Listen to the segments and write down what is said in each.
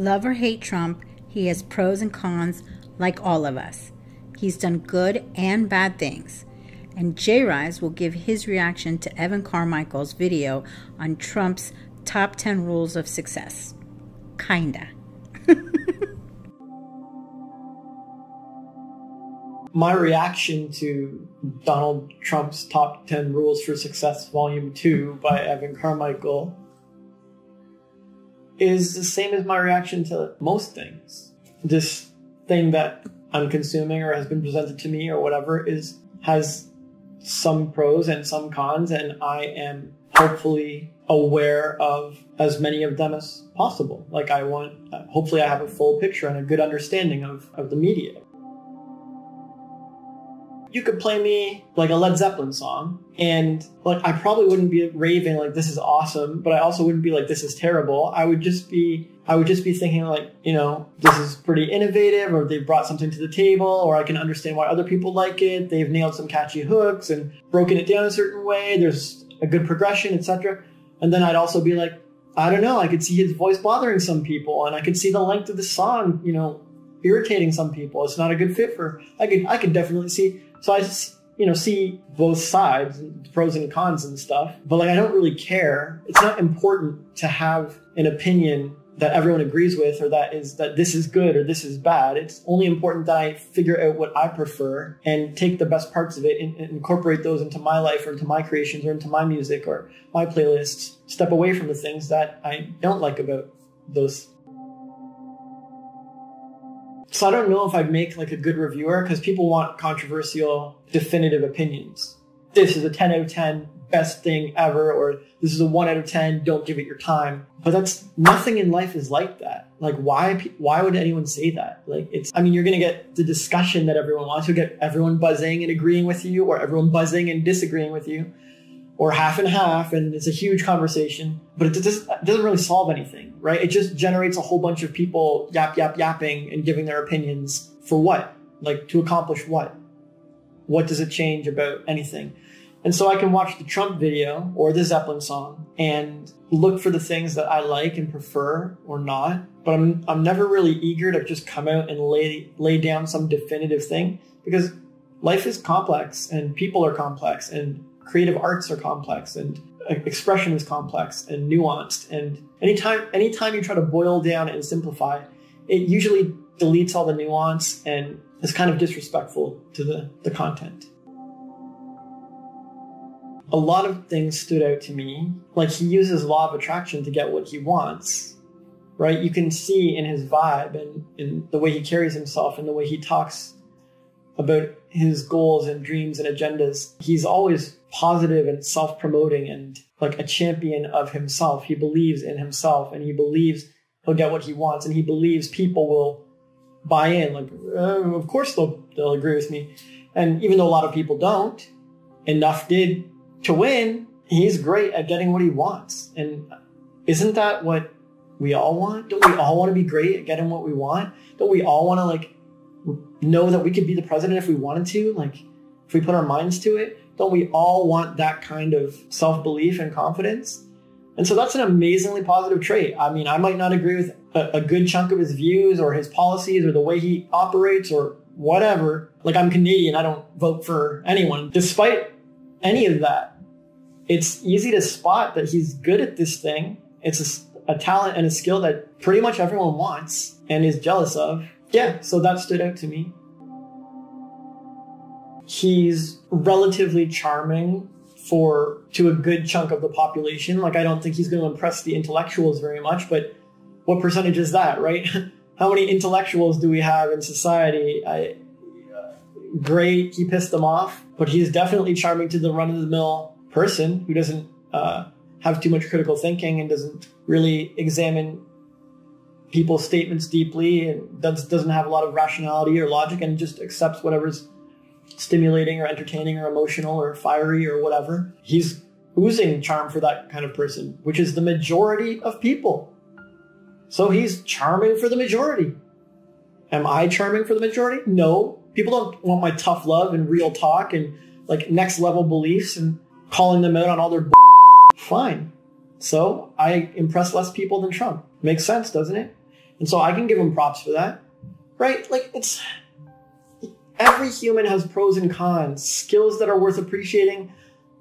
Love or hate Trump, he has pros and cons like all of us. He's done good and bad things. And J-Rise will give his reaction to Evan Carmichael's video on Trump's top 10 rules of success. Kinda. My reaction to Donald Trump's Top 10 Rules for Success Volume 2 by Evan Carmichael is the same as my reaction to most things. This thing that I'm consuming or has been presented to me or whatever has some pros and some cons, and I am hopefully aware of as many of them as possible. Like hopefully I have a full picture and a good understanding of the media. You could play me like a Led Zeppelin song and like I probably wouldn't be raving like this is awesome, but I also wouldn't be like this is terrible. I would just be thinking like, you know, this is pretty innovative, or they've brought something to the table, or I can understand why other people like it. They've nailed some catchy hooks and broken it down a certain way. There's a good progression, etc. And then I'd also be like, I don't know, I could see his voice bothering some people, and I could see the length of the song, you know, irritating some people. It's not a good fit for, I could definitely see. So I just, you know, see both sides, and pros and cons and stuff. But like, I don't really care. It's not important to have an opinion that everyone agrees with, or that this is good or this is bad. It's only important that I figure out what I prefer and take the best parts of it and incorporate those into my life or into my creations or into my music or my playlists. Step away from the things that I don't like about those. So I don't know if I'd make like a good reviewer, because people want controversial, definitive opinions. This is a 10 out of 10, best thing ever, or this is a 1 out of 10, don't give it your time. But that's, nothing in life is like that. Like why would anyone say that? Like you're going to get the discussion that everyone wants. You'll get everyone buzzing and agreeing with you, or everyone buzzing and disagreeing with you, or half and half, and it's a huge conversation, but it doesn't really solve anything, right? It just generates a whole bunch of people yapping and giving their opinions for what? Like, to accomplish what? What does it change about anything? And so I can watch the Trump video or the Zeppelin song and look for the things that I like and prefer or not, but I'm never really eager to just come out and lay down some definitive thing, because life is complex and people are complex and creative arts are complex and expression is complex and nuanced. And anytime you try to boil down and simplify, it usually deletes all the nuance and is kind of disrespectful to the content. A lot of things stood out to me. Like, he uses law of attraction to get what he wants, right? You can see in his vibe and in the way he carries himself and the way he talks about his goals and dreams and agendas. He's always positive and self-promoting and like a champion of himself. He believes in himself, and he believes he'll get what he wants, and he believes people will buy in. Like, of course they'll agree with me. And even though a lot of people don't, enough did to win. He's great at getting what he wants. And isn't that what we all want? Don't we all want to be great at getting what we want? Don't we all want to like know that we could be the president if we wanted to? Like, if we put our minds to it, don't we all want that kind of self-belief and confidence? And so that's an amazingly positive trait. I mean, I might not agree with a good chunk of his views or his policies or the way he operates or whatever. Like, I'm Canadian. I don't vote for anyone. Despite any of that, it's easy to spot that he's good at this thing. It's a talent and a skill that pretty much everyone wants and is jealous of. Yeah, so that stood out to me. He's relatively charming to a good chunk of the population. Like, I don't think he's going to impress the intellectuals very much, but what percentage is that, right? How many intellectuals do we have in society? Great, he pissed them off, but he's definitely charming to the run-of-the-mill person who doesn't have too much critical thinking and doesn't really examine people's statements deeply and doesn't have a lot of rationality or logic and just accepts whatever's stimulating or entertaining or emotional or fiery or whatever. He's oozing charm for that kind of person, which is the majority of people. So he's charming for the majority. Am I charming for the majority? No. People don't want my tough love and real talk and like next level beliefs and calling them out on all their fine. So I impress less people than Trump. Makes sense, doesn't it? And so I can give him props for that, right? Like, it's, every human has pros and cons, skills that are worth appreciating,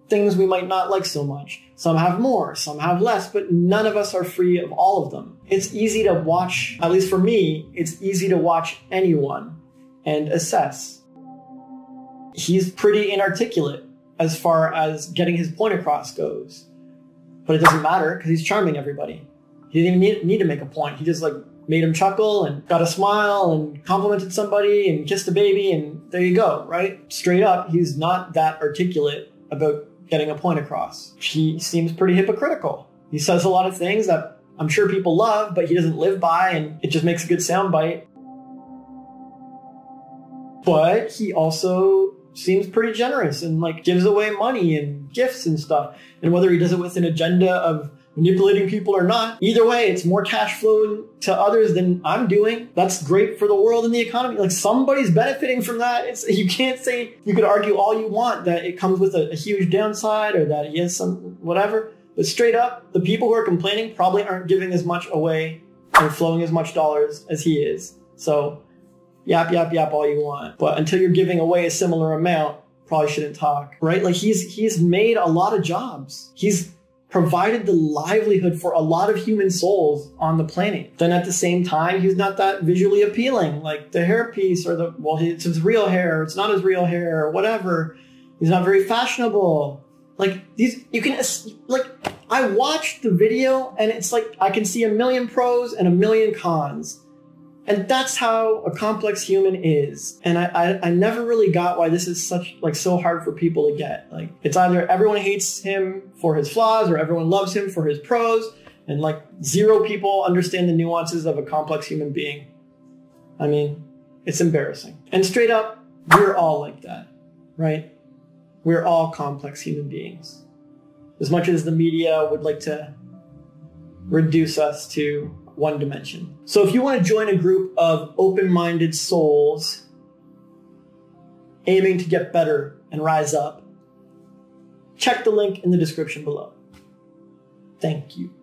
things we might not like so much. Some have more, some have less, but none of us are free of all of them. It's easy to watch, at least for me, it's easy to watch anyone and assess. He's pretty inarticulate as far as getting his point across goes. But it doesn't matter because he's charming everybody. He didn't even need to make a point. He just like made him chuckle and got a smile and complimented somebody and kissed a baby, and there you go, right? Straight up, he's not that articulate about getting a point across. He seems pretty hypocritical. He says a lot of things that I'm sure people love, but he doesn't live by, and it just makes a good soundbite. But he also seems pretty generous and like gives away money and gifts and stuff. And whether he does it with an agenda of manipulating people or not, either way, it's more cash flowing to others than I'm doing. That's great for the world and the economy. Like, somebody's benefiting from that. You can't say, you could argue all you want that it comes with a huge downside or that he has some whatever. But straight up, the people who are complaining probably aren't giving as much away and flowing as much dollars as he is. So yap, yap, yap all you want. But until you're giving away a similar amount, probably shouldn't talk, right? Like, he's made a lot of jobs. He's provided the livelihood for a lot of human souls on the planet. Then at the same time, he's not that visually appealing. Like the hairpiece or it's his real hair, it's not his real hair or whatever. He's not very fashionable. Like these, you can, like, I watched the video and it's like, I can see a million pros and a million cons. And that's how a complex human is. And I never really got why this is so hard for people to get. Like, it's either everyone hates him for his flaws or everyone loves him for his pros. And like, zero people understand the nuances of a complex human being. I mean, it's embarrassing. And straight up, we're all like that, right? We're all complex human beings. As much as the media would like to reduce us to one dimension. So if you want to join a group of open-minded souls aiming to get better and rise up, check the link in the description below. Thank you.